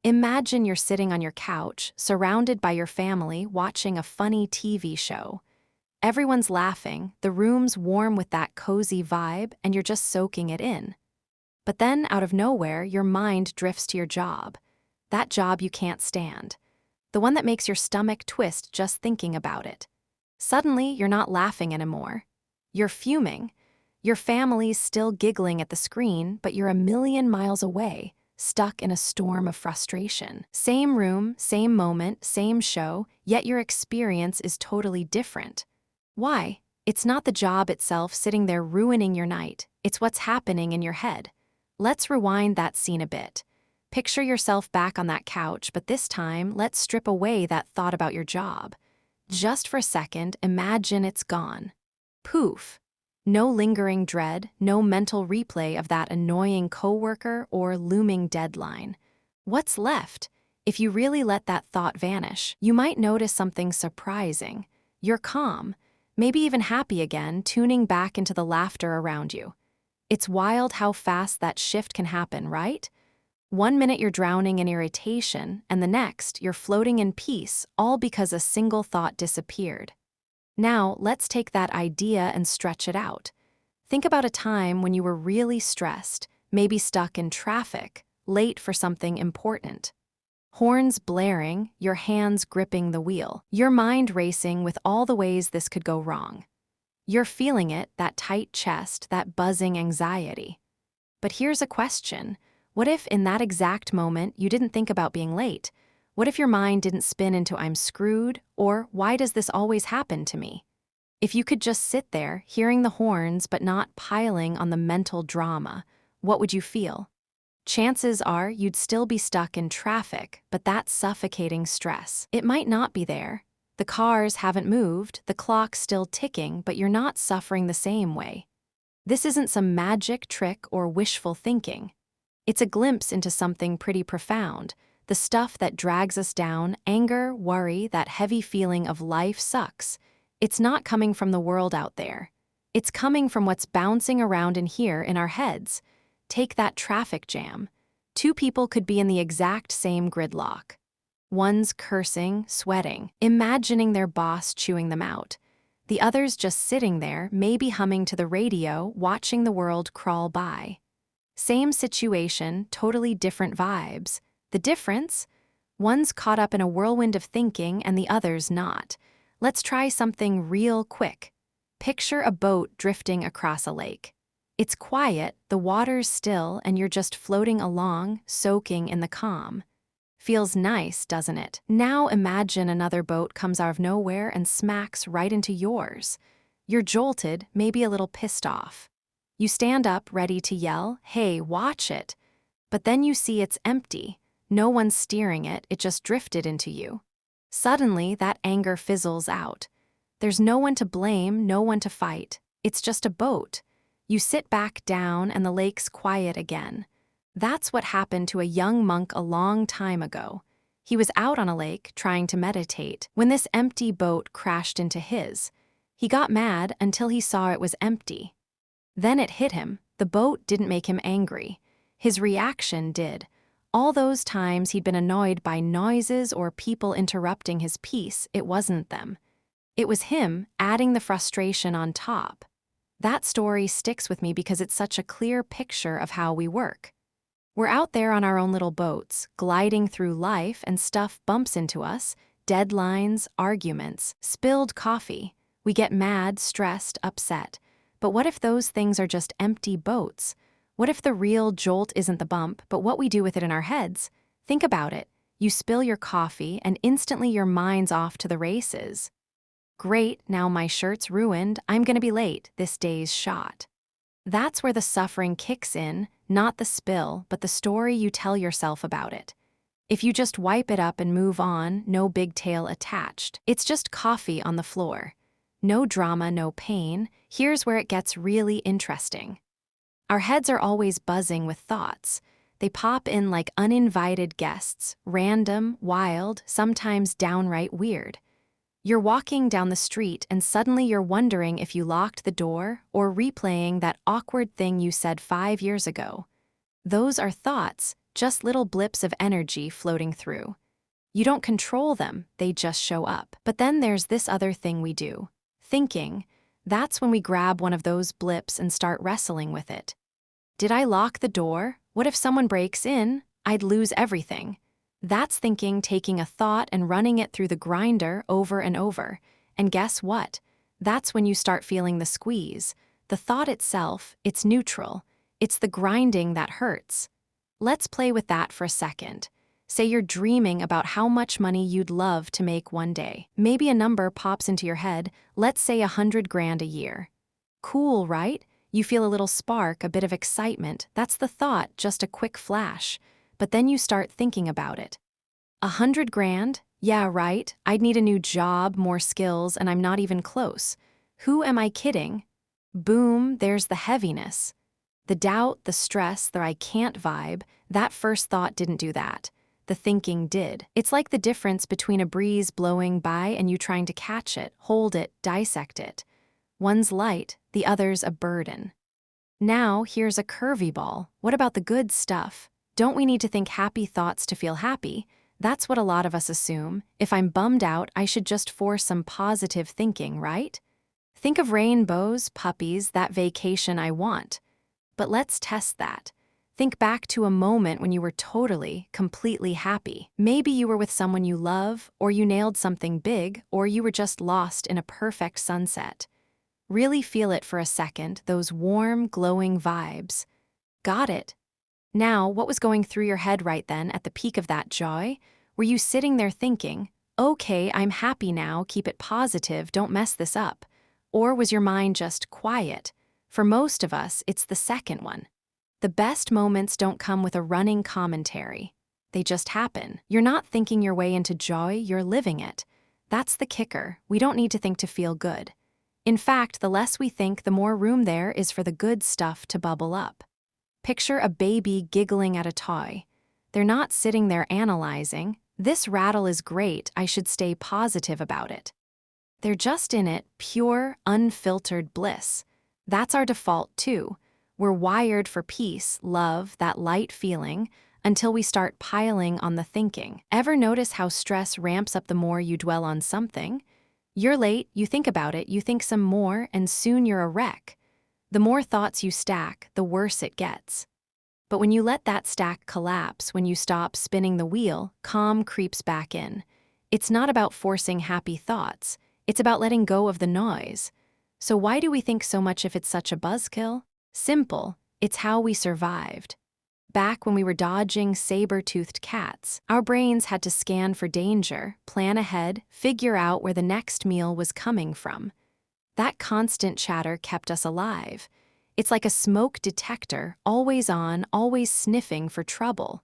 Imagine you're sitting on your couch, surrounded by your family, watching a funny TV show. Everyone's laughing, the room's warm with that cozy vibe, and you're just soaking it in. But then, out of nowhere, your mind drifts to your job. That job you can't stand. The one that makes your stomach twist just thinking about it. Suddenly, you're not laughing anymore. You're fuming. Your family's still giggling at the screen, but you're a million miles away, stuck in a storm of frustration. Same room, same moment, same show, yet your experience is totally different. Why? It's not the job itself sitting there ruining your night. It's what's happening in your head. Let's rewind that scene a bit. Picture yourself back on that couch, but this time, let's strip away that thought about your job. Just for a second, imagine it's gone. Poof. No lingering dread, no mental replay of that annoying coworker or looming deadline. What's left? If you really let that thought vanish, you might notice something surprising. You're calm, maybe even happy again, tuning back into the laughter around you. It's wild how fast that shift can happen, right? One minute you're drowning in irritation, and the next, you're floating in peace, all because a single thought disappeared. Now, let's take that idea and stretch it out. Think about a time when you were really stressed, maybe stuck in traffic, late for something important. Horns blaring, your hands gripping the wheel, your mind racing with all the ways this could go wrong. You're feeling it, that tight chest, that buzzing anxiety. But here's a question. What if in that exact moment you didn't think about being late? What if your mind didn't spin into "I'm screwed" or "Why does this always happen to me?" If you could just sit there, hearing the horns but not piling on the mental drama, what would you feel? Chances are you'd still be stuck in traffic, but that suffocating stress, it might not be there. The cars haven't moved, the clock's still ticking, but you're not suffering the same way. This isn't some magic trick or wishful thinking. It's a glimpse into something pretty profound. The stuff that drags us down, anger, worry, that heavy feeling of life sucks. It's not coming from the world out there. It's coming from what's bouncing around in here in our heads. Take that traffic jam. Two people could be in the exact same gridlock. One's cursing, sweating, imagining their boss chewing them out. The other's just sitting there, maybe humming to the radio, watching the world crawl by. Same situation, totally different vibes. The difference? One's caught up in a whirlwind of thinking and the other's not. Let's try something real quick. Picture a boat drifting across a lake. It's quiet, the water's still, and you're just floating along, soaking in the calm. Feels nice, doesn't it? Now imagine another boat comes out of nowhere and smacks right into yours. You're jolted, maybe a little pissed off. You stand up, ready to yell, "Hey, watch it!" But then you see it's empty. No one's steering it, it just drifted into you. Suddenly, that anger fizzles out. There's no one to blame, no one to fight. It's just a boat. You sit back down and the lake's quiet again. That's what happened to a young monk a long time ago. He was out on a lake, trying to meditate, when this empty boat crashed into his. He got mad until he saw it was empty. Then it hit him. The boat didn't make him angry. His reaction did. All those times he'd been annoyed by noises or people interrupting his peace, it wasn't them. It was him adding the frustration on top. That story sticks with me because it's such a clear picture of how we work. We're out there on our own little boats, gliding through life, and stuff bumps into us, deadlines, arguments, spilled coffee. We get mad, stressed, upset. But what if those things are just empty boats? What if the real jolt isn't the bump, but what we do with it in our heads? Think about it. You spill your coffee, and instantly your mind's off to the races. Great, now my shirt's ruined, I'm gonna be late, this day's shot. That's where the suffering kicks in, not the spill, but the story you tell yourself about it. If you just wipe it up and move on, no big tail attached. It's just coffee on the floor. No drama, no pain. Here's where it gets really interesting. Our heads are always buzzing with thoughts. They pop in like uninvited guests, random, wild, sometimes downright weird. You're walking down the street and suddenly you're wondering if you locked the door or replaying that awkward thing you said 5 years ago. Those are thoughts, just little blips of energy floating through. You don't control them, they just show up. But then there's this other thing we do. Thinking. That's when we grab one of those blips and start wrestling with it. Did I lock the door? What if someone breaks in? I'd lose everything. That's thinking, taking a thought and running it through the grinder over and over. And guess what? That's when you start feeling the squeeze. The thought itself, it's neutral. It's the grinding that hurts. Let's play with that for a second. Say you're dreaming about how much money you'd love to make one day. Maybe a number pops into your head, let's say 100 grand a year. Cool, right? You feel a little spark, a bit of excitement. That's the thought, just a quick flash. But then you start thinking about it. 100 grand? Yeah, right. I'd need a new job, more skills, and I'm not even close. Who am I kidding? Boom, there's the heaviness. The doubt, the stress, the I can't vibe, that first thought didn't do that. The thinking did. It's like the difference between a breeze blowing by and you trying to catch it, hold it, dissect it. One's light, the other's a burden. Now, here's a curvy ball. What about the good stuff? Don't we need to think happy thoughts to feel happy? That's what a lot of us assume. If I'm bummed out, I should just force some positive thinking, right? Think of rainbows, puppies, that vacation I want. But let's test that. Think back to a moment when you were totally, completely happy. Maybe you were with someone you love, or you nailed something big, or you were just lost in a perfect sunset. Really feel it for a second, those warm, glowing vibes. Got it. Now, what was going through your head right then at the peak of that joy? Were you sitting there thinking, okay, I'm happy now, keep it positive, don't mess this up? Or was your mind just quiet? For most of us, it's the second one. The best moments don't come with a running commentary. They just happen. You're not thinking your way into joy, you're living it. That's the kicker. We don't need to think to feel good. In fact, the less we think, the more room there is for the good stuff to bubble up. Picture a baby giggling at a toy. They're not sitting there analyzing, this rattle is great, I should stay positive about it. They're just in it, pure, unfiltered bliss. That's our default too. We're wired for peace, love, that light feeling, until we start piling on the thinking. Ever notice how stress ramps up the more you dwell on something? You're late, you think about it, you think some more, and soon you're a wreck. The more thoughts you stack, the worse it gets. But when you let that stack collapse, when you stop spinning the wheel, calm creeps back in. It's not about forcing happy thoughts. It's about letting go of the noise. So why do we think so much if it's such a buzzkill? Simple, it's how we survived. Back when we were dodging saber-toothed cats, our brains had to scan for danger, plan ahead, figure out where the next meal was coming from. That constant chatter kept us alive. It's like a smoke detector, always on, always sniffing for trouble.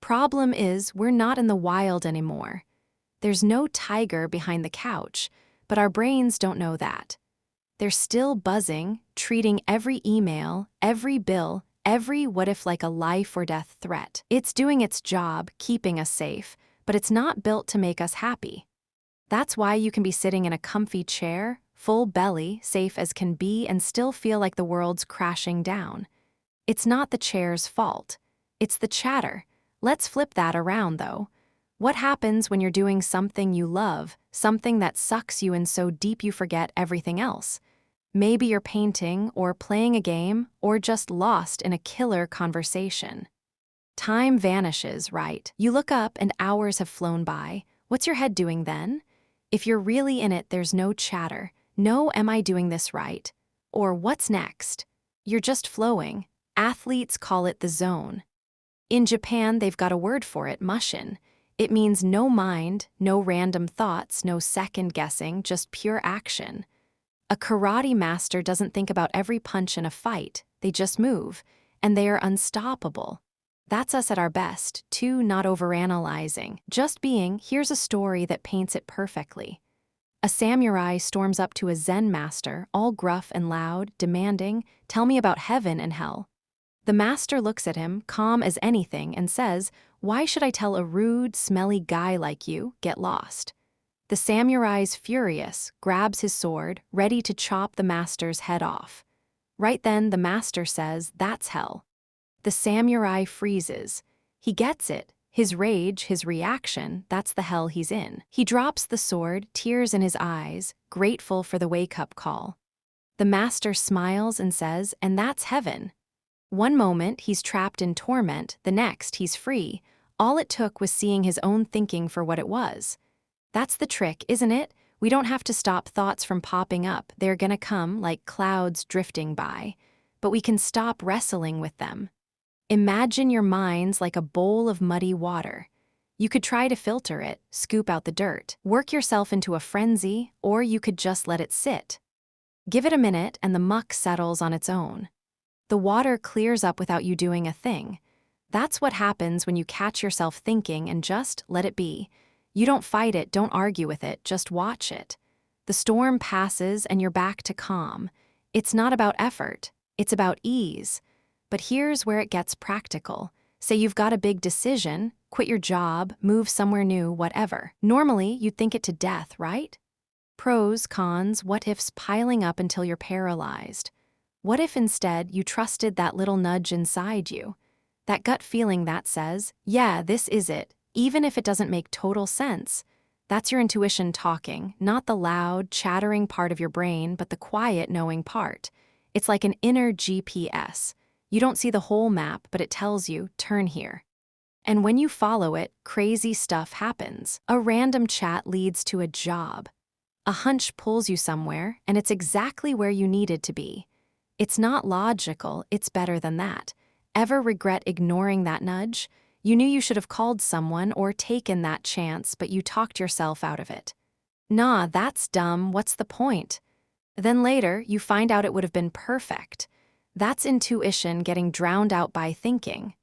Problem is, we're not in the wild anymore. There's no tiger behind the couch, but our brains don't know that. They're still buzzing, treating every email, every bill, every what if like a life or death threat. It's doing its job, keeping us safe, but it's not built to make us happy. That's why you can be sitting in a comfy chair, full belly, safe as can be, and still feel like the world's crashing down. It's not the chair's fault. It's the chatter. Let's flip that around, though. What happens when you're doing something you love, something that sucks you in so deep you forget everything else? Maybe you're painting, or playing a game, or just lost in a killer conversation. Time vanishes, right? You look up and hours have flown by. What's your head doing then? If you're really in it, there's no chatter. No, am I doing this right? Or what's next? You're just flowing. Athletes call it the zone. In Japan, they've got a word for it, mushin. It means no mind, no random thoughts, no second guessing, just pure action. A karate master doesn't think about every punch in a fight, they just move, and they are unstoppable. That's us at our best, too, not overanalyzing. Just being, here's a story that paints it perfectly. A samurai storms up to a Zen master, all gruff and loud, demanding, "Tell me about heaven and hell." The master looks at him, calm as anything, and says, "Why should I tell a rude, smelly guy like you? Get lost." The samurai's furious, grabs his sword, ready to chop the master's head off. Right then, the master says, "That's hell." The samurai freezes. He gets it. His rage, his reaction, that's the hell he's in. He drops the sword, tears in his eyes, grateful for the wake-up call. The master smiles and says, and that's heaven. One moment, he's trapped in torment, the next, he's free. All it took was seeing his own thinking for what it was. That's the trick, isn't it? We don't have to stop thoughts from popping up. They're gonna come like clouds drifting by. But we can stop wrestling with them. Imagine your mind's like a bowl of muddy water. You could try to filter it, scoop out the dirt, work yourself into a frenzy, or you could just let it sit. Give it a minute and the muck settles on its own. The water clears up without you doing a thing. That's what happens when you catch yourself thinking and just let it be. You don't fight it, don't argue with it, just watch it. The storm passes and you're back to calm. It's not about effort, it's about ease. But here's where it gets practical. Say you've got a big decision, quit your job, move somewhere new, whatever. Normally, you'd think it to death, right? Pros, cons, what-ifs piling up until you're paralyzed. What if instead you trusted that little nudge inside you? That gut feeling that says, yeah, this is it, even if it doesn't make total sense. That's your intuition talking, not the loud, chattering part of your brain, but the quiet, knowing part. It's like an inner GPS. You don't see the whole map, but it tells you, turn here. And when you follow it, crazy stuff happens. A random chat leads to a job. A hunch pulls you somewhere, and it's exactly where you needed to be. It's not logical, it's better than that. Ever regret ignoring that nudge? You knew you should have called someone or taken that chance, but you talked yourself out of it. Nah, that's dumb, what's the point? Then later, you find out it would have been perfect. That's intuition getting drowned out by thinking.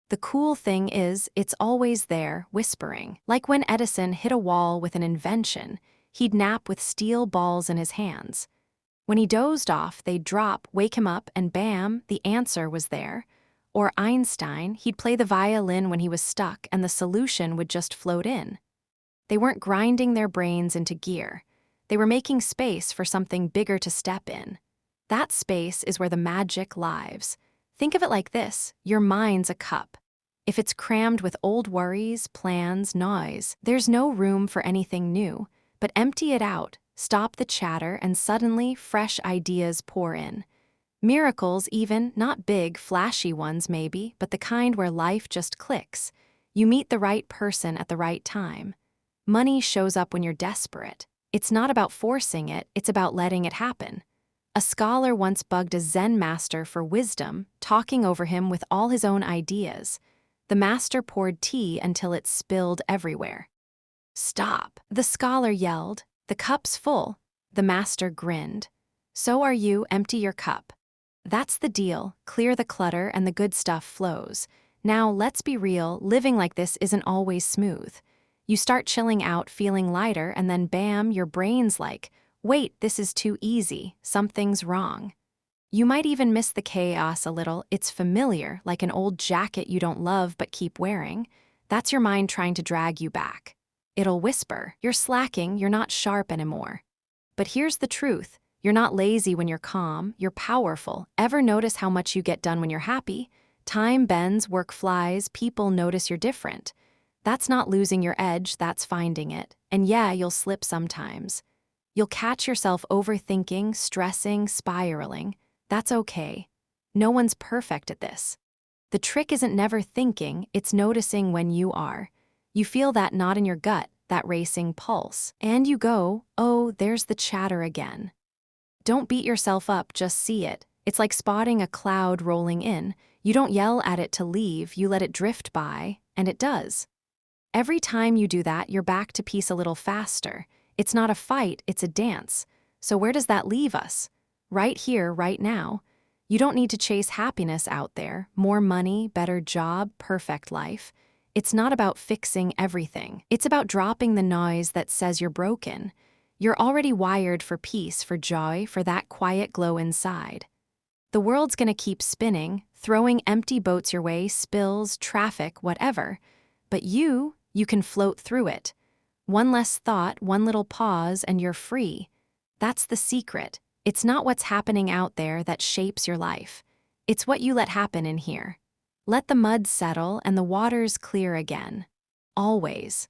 The cool thing is, it's always there, whispering. Like when Edison hit a wall with an invention, he'd nap with steel balls in his hands. When he dozed off, they'd drop, wake him up, and bam, the answer was there. Or Einstein, he'd play the violin when he was stuck, and the solution would just float in. They weren't grinding their brains into gear. They were making space for something bigger to step in. That space is where the magic lives. Think of it like this, your mind's a cup. If it's crammed with old worries, plans, noise, there's no room for anything new. But empty it out, stop the chatter, and suddenly fresh ideas pour in. Miracles even, not big, flashy ones maybe, but the kind where life just clicks. You meet the right person at the right time. Money shows up when you're desperate. It's not about forcing it, it's about letting it happen. A scholar once bugged a Zen master for wisdom, talking over him with all his own ideas. The master poured tea until it spilled everywhere. Stop, the scholar yelled. The cup's full. The master grinned. So are you, empty your cup. That's the deal, clear the clutter and the good stuff flows. Now, let's be real, living like this isn't always smooth. You start chilling out, feeling lighter, and then bam, your brain's like, wait, this is too easy, something's wrong. You might even miss the chaos a little, it's familiar, like an old jacket you don't love but keep wearing. That's your mind trying to drag you back. It'll whisper, you're slacking, you're not sharp anymore. But here's the truth, you're not lazy when you're calm, you're powerful. Ever notice how much you get done when you're happy? Time bends, work flies, people notice you're different. That's not losing your edge, that's finding it. And yeah, you'll slip sometimes. You'll catch yourself overthinking, stressing, spiraling. That's okay. No one's perfect at this. The trick isn't never thinking, it's noticing when you are. You feel that knot in your gut, that racing pulse. And you go, oh, there's the chatter again. Don't beat yourself up, just see it. It's like spotting a cloud rolling in. You don't yell at it to leave, you let it drift by, and it does. Every time you do that, you're back to peace a little faster. It's not a fight, it's a dance. So where does that leave us? Right here, right now. You don't need to chase happiness out there, more money, better job, perfect life. It's not about fixing everything. It's about dropping the noise that says you're broken. You're already wired for peace, for joy, for that quiet glow inside. The world's gonna keep spinning, throwing empty boats your way, spills, traffic, whatever. But you can float through it. One less thought, one little pause, and you're free. That's the secret. It's not what's happening out there that shapes your life. It's what you let happen in here. Let the mud settle and the waters clear again. Always.